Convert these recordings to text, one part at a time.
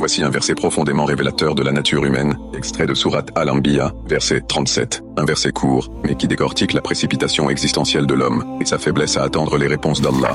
Voici un verset profondément révélateur de la nature humaine, extrait de Sourate Al-Anbiya, verset 37. Un verset court, mais qui décortique la précipitation existentielle de l'homme, et sa faiblesse à attendre les réponses d'Allah.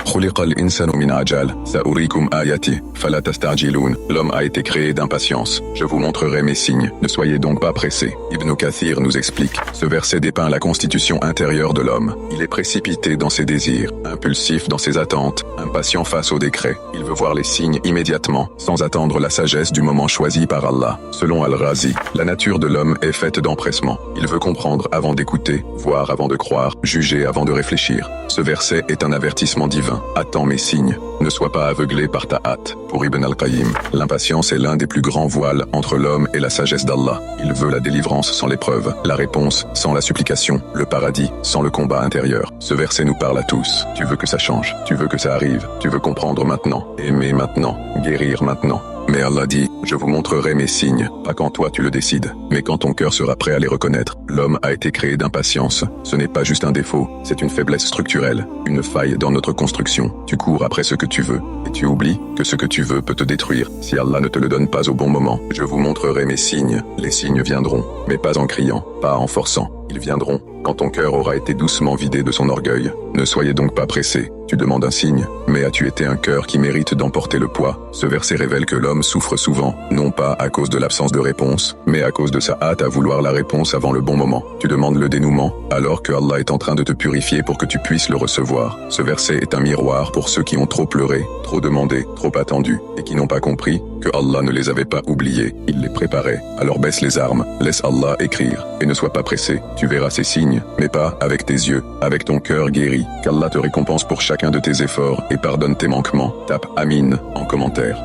L'homme a été créé d'impatience. Je vous montrerai mes signes. Ne soyez donc pas pressés. Ibn Kathir nous explique. Ce verset dépeint la constitution intérieure de l'homme. Il est précipité dans ses désirs, impulsif dans ses attentes, impatient face au décret. Il veut voir les signes immédiatement, sans attendre la sagesse du moment choisi par Allah. Selon Al-Razi, la nature de l'homme est faite d'empressement. Il veut comprendre avant d'écouter, voir avant de croire, juger avant de réfléchir. Ce verset est un avertissement divin. Attends mes signes. Ne sois pas aveuglé par ta hâte. Pour Ibn al-Qayyim, l'impatience est l'un des plus grands voiles entre l'homme et la sagesse d'Allah. Il veut la délivrance sans l'épreuve, la réponse sans la supplication, le paradis sans le combat intérieur. Ce verset nous parle à tous. Tu veux que ça change, tu veux que ça arrive, tu veux comprendre maintenant, aimer maintenant, guérir maintenant. Mais Allah dit, je vous montrerai mes signes, pas quand toi tu le décides, mais quand ton cœur sera prêt à les reconnaître. L'homme a été créé d'impatience. Ce n'est pas juste un défaut, c'est une faiblesse structurelle, une faille dans notre construction. Tu cours après ce que tu veux, et tu oublies que ce que tu veux peut te détruire si Allah ne te le donne pas au bon moment. Je vous montrerai mes signes. Les signes viendront, mais pas en criant, pas en forçant. Ils viendront quand ton cœur aura été doucement vidé de son orgueil. Ne soyez donc pas pressés. Tu demandes un signe, mais as-tu été un cœur qui mérite d'emporter le poids? Ce verset révèle que l'homme souffre souvent, non pas à cause de l'absence de réponse, mais à cause de sa hâte à vouloir la réponse avant le bon moment. Tu demandes le dénouement, alors que Allah est en train de te purifier pour que tu puisses le recevoir. Ce verset est un miroir pour ceux qui ont trop pleuré, trop demandé, trop attendu, et qui n'ont pas compris que Allah ne les avait pas oubliés, il les préparait. Alors baisse les armes, laisse Allah écrire, et ne sois pas pressé. Tu verras ces signes, mais pas avec tes yeux, avec ton cœur guéri. Qu'Allah te récompense pour chacun de tes efforts et pardonne tes manquements. Tape Amin en commentaire.